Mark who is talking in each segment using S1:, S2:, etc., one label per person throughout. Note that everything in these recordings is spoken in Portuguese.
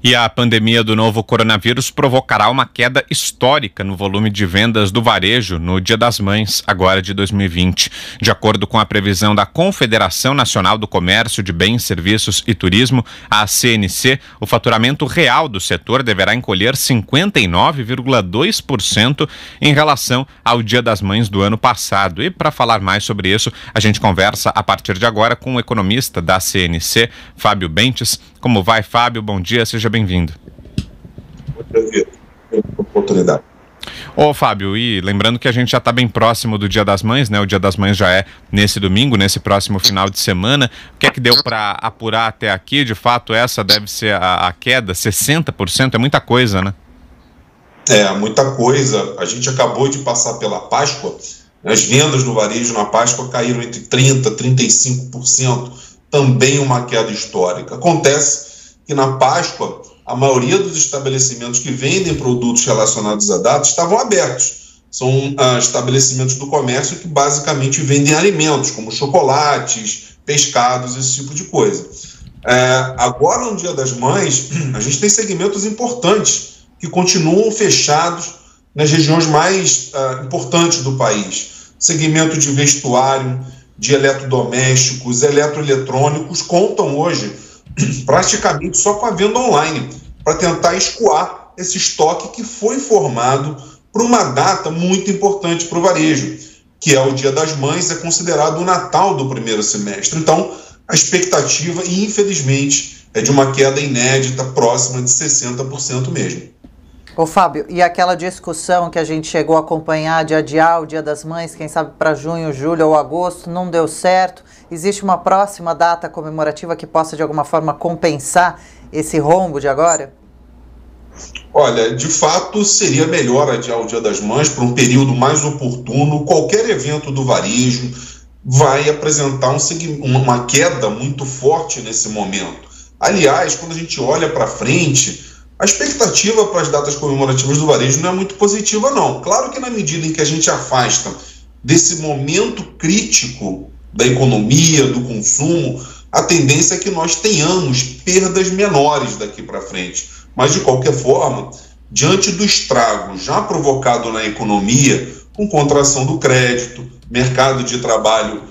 S1: E a pandemia do novo coronavírus provocará uma queda histórica no volume de vendas do varejo no Dia das Mães, agora de 2020. De acordo com a previsão da Confederação Nacional do Comércio de Bens, Serviços e Turismo, a CNC, o faturamento real do setor deverá encolher 59,2% em relação ao Dia das Mães do ano passado. E para falar mais sobre isso, a gente conversa a partir de agora com o economista da CNC, Fábio Bentes. Como vai, Fábio? Bom dia, seja bem-vindo.
S2: Bom dia, oportunidade.
S1: Ô, Fábio, e lembrando que a gente já está bem próximo do Dia das Mães, né? O Dia das Mães já é nesse domingo, nesse próximo final de semana. O que é que deu para apurar até aqui? De fato, essa deve ser a queda, 60%, é muita coisa, né?
S2: É, muita coisa. A gente acabou de passar pela Páscoa. As vendas no varejo na Páscoa caíram entre 30% e 35%. Também uma queda histórica. Acontece que na Páscoa, a maioria dos estabelecimentos que vendem produtos relacionados à data estavam abertos. São estabelecimentos do comércio que basicamente vendem alimentos, como chocolates, pescados, esse tipo de coisa. Agora, no Dia das Mães, a gente tem segmentos importantes que continuam fechados nas regiões mais importantes do país. Segmento de vestuário, de eletrodomésticos, eletroeletrônicos, contam hoje praticamente só com a venda online, para tentar escoar esse estoque que foi formado por uma data muito importante para o varejo, que é o Dia das Mães, é considerado o Natal do primeiro semestre. Então, a expectativa, infelizmente, é de uma queda inédita, próxima de 60% mesmo.
S3: Ô Fábio, e aquela discussão que a gente chegou a acompanhar de adiar o Dia das Mães, quem sabe para junho, julho ou agosto, não deu certo. Existe uma próxima data comemorativa que possa de alguma forma compensar esse rombo de agora?
S2: Olha, de fato seria melhor adiar o Dia das Mães para um período mais oportuno. Qualquer evento do varejo vai apresentar uma queda muito forte nesse momento. Aliás, quando a gente olha para frente, a expectativa para as datas comemorativas do varejo não é muito positiva, não. Claro que na medida em que a gente afasta desse momento crítico da economia, do consumo, a tendência é que nós tenhamos perdas menores daqui para frente. Mas, de qualquer forma, diante do estrago já provocado na economia, com contração do crédito, mercado de trabalho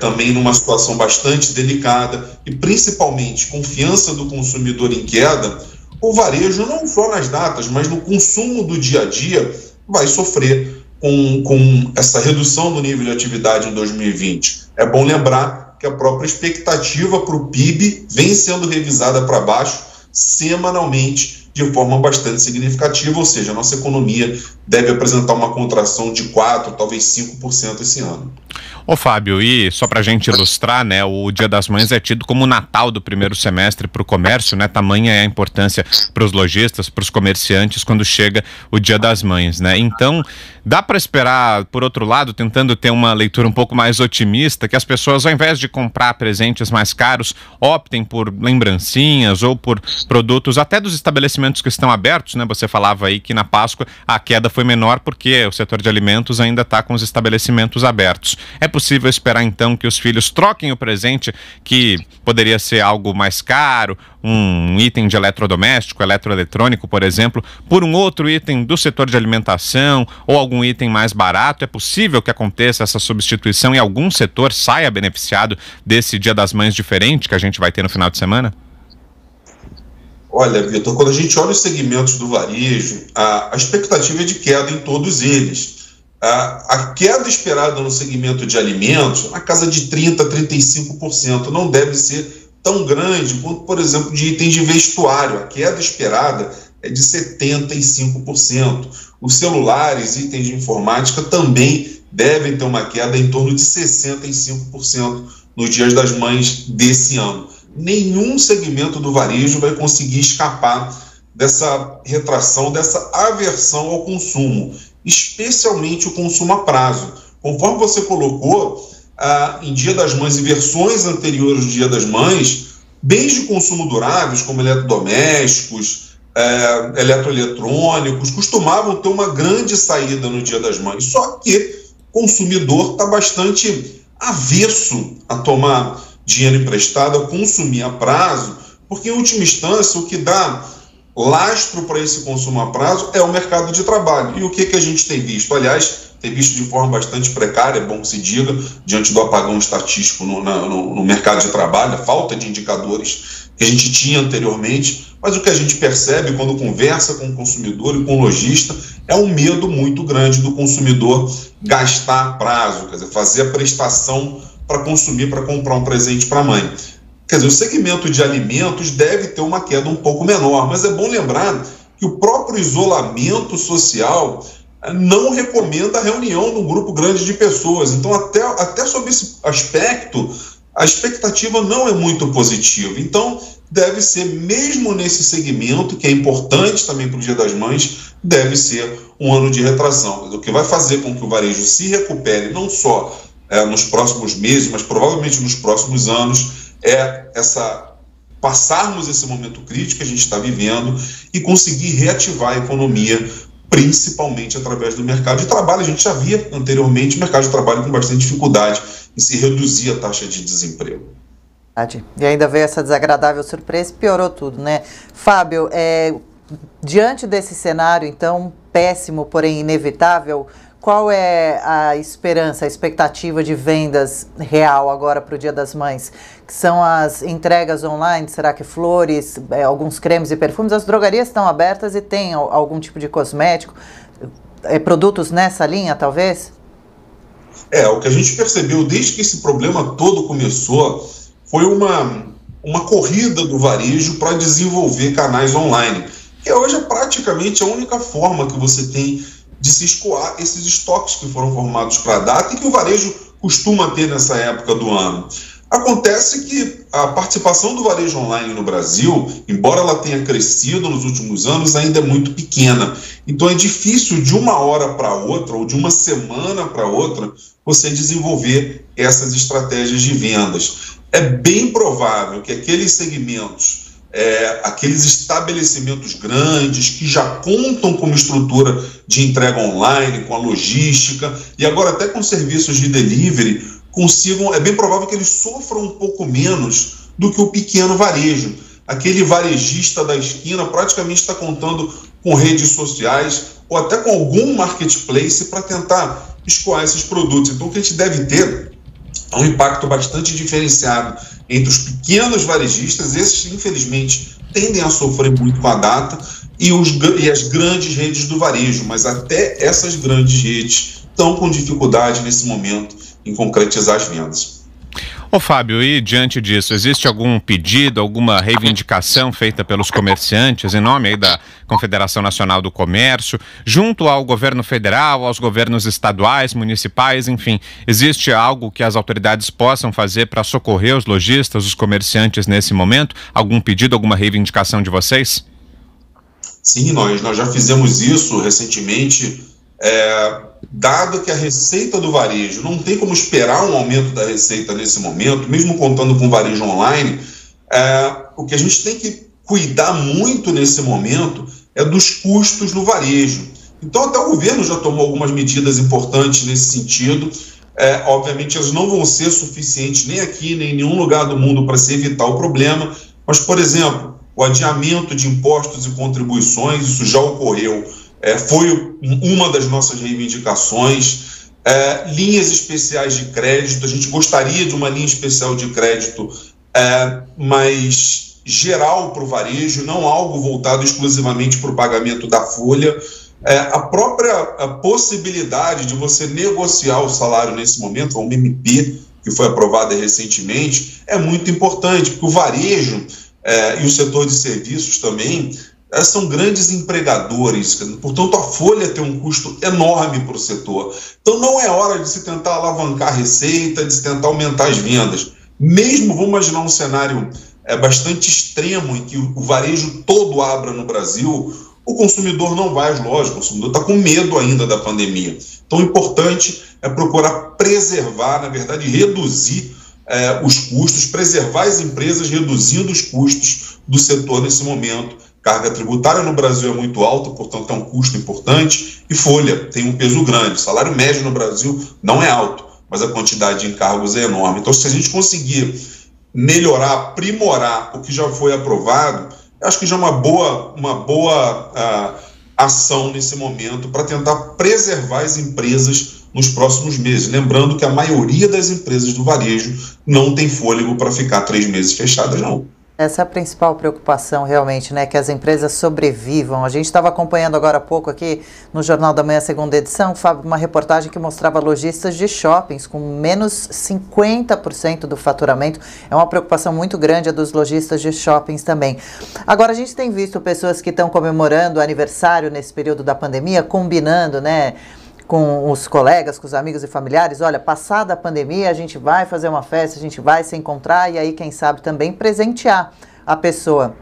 S2: também numa situação bastante delicada e, principalmente, confiança do consumidor em queda, o varejo, não só nas datas, mas no consumo do dia a dia, vai sofrer com essa redução do nível de atividade em 2020. É bom lembrar que a própria expectativa para o PIB vem sendo revisada para baixo semanalmente de forma bastante significativa, ou seja, a nossa economia deve apresentar uma contração de 4%, talvez 5% esse ano.
S1: Ô Fábio, e só pra gente ilustrar, né, o Dia das Mães é tido como o Natal do primeiro semestre para o comércio, né, tamanha é a importância para os lojistas, para os comerciantes quando chega o Dia das Mães, né, então dá para esperar, por outro lado, tentando ter uma leitura um pouco mais otimista, que as pessoas, ao invés de comprar presentes mais caros, optem por lembrancinhas ou por produtos até dos estabelecimentos que estão abertos, né, você falava aí que na Páscoa a queda foi menor porque o setor de alimentos ainda está com os estabelecimentos abertos. É possível esperar, então, que os filhos troquem o presente, que poderia ser algo mais caro, um item de eletrodoméstico, eletroeletrônico, por exemplo, por um outro item do setor de alimentação ou algum item mais barato? É possível que aconteça essa substituição e algum setor saia beneficiado desse Dia das Mães diferente que a gente vai ter no final de semana?
S2: Olha, Vitor, quando a gente olha os segmentos do varejo, a expectativa é de queda em todos eles. A queda esperada no segmento de alimentos, na casa de 30% a 35%, não deve ser tão grande quanto, por exemplo, de itens de vestuário. A queda esperada é de 75%. Os celulares, itens de informática também devem ter uma queda em torno de 65% nos Dias das Mães desse ano. Nenhum segmento do varejo vai conseguir escapar dessa retração, dessa aversão ao consumo, especialmente o consumo a prazo. Conforme você colocou, em Dia das Mães e versões anteriores do Dia das Mães, bens de consumo duráveis, como eletrodomésticos, eletroeletrônicos, costumavam ter uma grande saída no Dia das Mães, só que o consumidor está bastante avesso a tomar dinheiro emprestado, a consumir a prazo, porque, em última instância, o que dá lastro para esse consumo a prazo é o mercado de trabalho. E o que a gente tem visto? Aliás, tem visto de forma bastante precária, é bom que se diga, diante do apagão estatístico no mercado de trabalho, a falta de indicadores que a gente tinha anteriormente, mas o que a gente percebe quando conversa com o consumidor e com o lojista é um medo muito grande do consumidor gastar a prazo, quer dizer, fazer a prestação para consumir, para comprar um presente para a mãe. Quer dizer, o segmento de alimentos deve ter uma queda um pouco menor, mas é bom lembrar que o próprio isolamento social não recomenda a reunião num grupo grande de pessoas. Então, até sob esse aspecto, a expectativa não é muito positiva. Então, deve ser, mesmo nesse segmento, que é importante também para o Dia das Mães, deve ser um ano de retração. O que vai fazer com que o varejo se recupere, não só nos próximos meses, mas provavelmente nos próximos anos, passarmos esse momento crítico que a gente está vivendo e conseguir reativar a economia, principalmente através do mercado de trabalho. A gente já via anteriormente o mercado de trabalho com bastante dificuldade em se reduzir a taxa de desemprego.
S3: E ainda veio essa desagradável surpresa e piorou tudo, né? Fábio, diante desse cenário, então, péssimo, porém inevitável, qual é a esperança, a expectativa de vendas real agora para o Dia das Mães? Que são as entregas online, será que flores, alguns cremes e perfumes? As drogarias estão abertas e tem algum tipo de cosmético, produtos nessa linha, talvez?
S2: O que a gente percebeu desde que esse problema todo começou foi uma corrida do varejo para desenvolver canais online, que hoje é praticamente a única forma que você tem de se escoar esses estoques que foram formados para a data e que o varejo costuma ter nessa época do ano. Acontece que a participação do varejo online no Brasil, embora ela tenha crescido nos últimos anos, ainda é muito pequena. Então é difícil de uma hora para outra ou de uma semana para outra você desenvolver essas estratégias de vendas. É bem provável que aqueles segmentos, aqueles estabelecimentos grandes que já contam com uma estrutura de entrega online, com a logística e agora até com serviços de delivery, é bem provável que eles sofram um pouco menos do que o pequeno varejo. Aquele varejista da esquina praticamente está contando com redes sociais ou até com algum marketplace para tentar escoar esses produtos. Então o que a gente deve ter é um impacto bastante diferenciado entre os pequenos varejistas. Esses, infelizmente, tendem a sofrer muito com a data, e as grandes redes do varejo, mas até essas grandes redes estão com dificuldade nesse momento em concretizar as vendas.
S1: Ô Fábio, e diante disso, existe algum pedido, alguma reivindicação feita pelos comerciantes em nome aí da Confederação Nacional do Comércio, junto ao governo federal, aos governos estaduais, municipais, enfim, existe algo que as autoridades possam fazer para socorrer os lojistas, os comerciantes nesse momento? Algum pedido, alguma reivindicação de vocês?
S2: Sim, nós já fizemos isso recentemente. Dado que a receita do varejo não tem como esperar um aumento da receita nesse momento, mesmo contando com varejo online, o que a gente tem que cuidar muito nesse momento é dos custos no varejo. Então até o governo já tomou algumas medidas importantes nesse sentido. Obviamente elas não vão ser suficientes nem aqui, nem em nenhum lugar do mundo para se evitar o problema, mas, por exemplo, o adiamento de impostos e contribuições, isso já ocorreu, foi uma das nossas reivindicações. Linhas especiais de crédito, a gente gostaria de uma linha especial de crédito, mas geral para o varejo, não algo voltado exclusivamente para o pagamento da folha. A própria possibilidade de você negociar o salário nesse momento, a MP, que foi aprovada recentemente, é muito importante, porque o varejo e o setor de serviços também são grandes empregadores, portanto a folha tem um custo enorme para o setor. Então não é hora de se tentar alavancar a receita, de se tentar aumentar as vendas. Mesmo, vamos imaginar um cenário bastante extremo em que o varejo todo abra no Brasil, o consumidor não vai às lojas, o consumidor está com medo ainda da pandemia. Então o importante é procurar preservar, na verdade reduzir os custos, preservar as empresas reduzindo os custos do setor nesse momento. Carga tributária no Brasil é muito alta, portanto é um custo importante, e folha tem um peso grande. O salário médio no Brasil não é alto, mas a quantidade de encargos é enorme. Então, se a gente conseguir melhorar, aprimorar o que já foi aprovado, acho que já é uma boa ação nesse momento para tentar preservar as empresas nos próximos meses. Lembrando que a maioria das empresas do varejo não tem fôlego para ficar 3 meses fechadas, não.
S3: Essa é a principal preocupação realmente, né? Que as empresas sobrevivam. A gente estava acompanhando agora há pouco aqui no Jornal da Manhã, segunda edição, Fábio, uma reportagem que mostrava lojistas de shoppings com menos 50% do faturamento. É uma preocupação muito grande a dos lojistas de shoppings também. Agora, a gente tem visto pessoas que estão comemorando o aniversário nesse período da pandemia, combinando, né? Com os colegas, com os amigos e familiares, olha, passada a pandemia a gente vai fazer uma festa, a gente vai se encontrar e aí, quem sabe, também presentear a pessoa.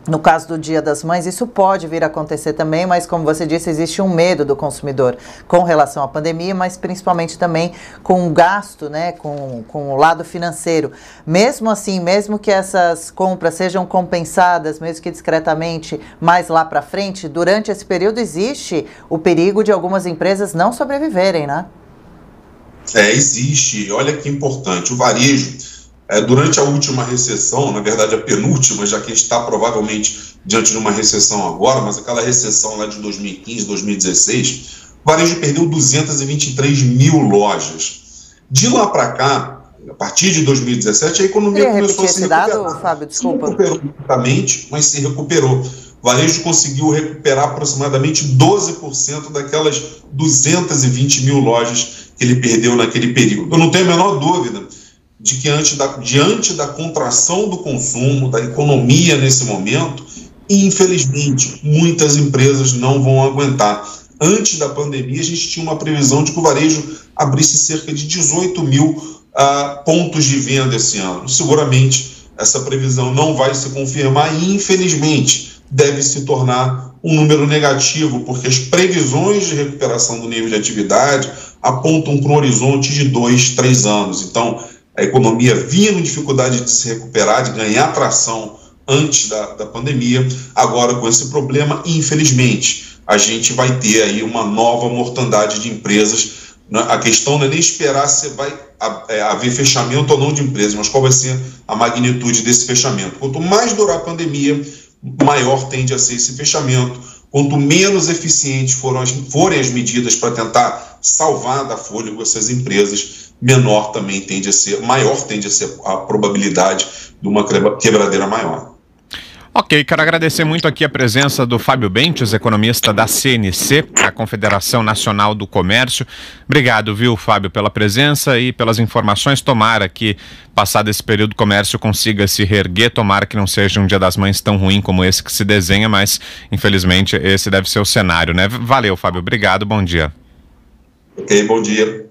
S3: No caso do Dia das Mães, isso pode vir a acontecer também, mas como você disse, existe um medo do consumidor com relação à pandemia, mas principalmente também com o gasto, né, com o lado financeiro. Mesmo assim, mesmo que essas compras sejam compensadas, mesmo que discretamente, mais lá para frente, durante esse período existe o perigo de algumas empresas não sobreviverem, né?
S2: Existe. Olha que importante. O varejo, durante a última recessão, na verdade a penúltima, já que a gente está provavelmente diante de uma recessão agora, mas aquela recessão lá de 2015, 2016, o varejo perdeu 223 mil lojas. De lá para cá, a partir de 2017, a economia começou a se recuperar.
S3: Dado, Fábio, desculpa.
S2: Se recuperou rapidamente, mas se recuperou. O varejo conseguiu recuperar aproximadamente 12% daquelas 220 mil lojas que ele perdeu naquele período. Eu não tenho a menor dúvida de que diante da contração do consumo, da economia nesse momento, infelizmente, muitas empresas não vão aguentar. Antes da pandemia, a gente tinha uma previsão de que o varejo abrisse cerca de 18 mil pontos de venda esse ano. Seguramente, essa previsão não vai se confirmar e, infelizmente, deve se tornar um número negativo, porque as previsões de recuperação do nível de atividade apontam para um horizonte de 2, 3 anos. Então, a economia vinha com dificuldade de se recuperar, de ganhar tração antes da pandemia. Agora, com esse problema, infelizmente, a gente vai ter aí uma nova mortandade de empresas. A questão não é nem esperar se vai haver fechamento ou não de empresas, mas qual vai ser a magnitude desse fechamento. Quanto mais durar a pandemia, maior tende a ser esse fechamento. Quanto menos eficientes forem as medidas para tentar salvar da fôlego essas empresas, maior tende a ser a probabilidade de uma quebradeira maior.
S1: Ok, quero agradecer muito aqui a presença do Fábio Bentes, economista da CNC, a Confederação Nacional do Comércio. Obrigado, viu, Fábio, pela presença e pelas informações. Tomara que, passado esse período, o comércio consiga se reerguer. Tomara que não seja um Dia das Mães tão ruim como esse que se desenha, mas, infelizmente, esse deve ser o cenário, né? Valeu, Fábio. Obrigado, bom dia.
S2: Ok, bom dia.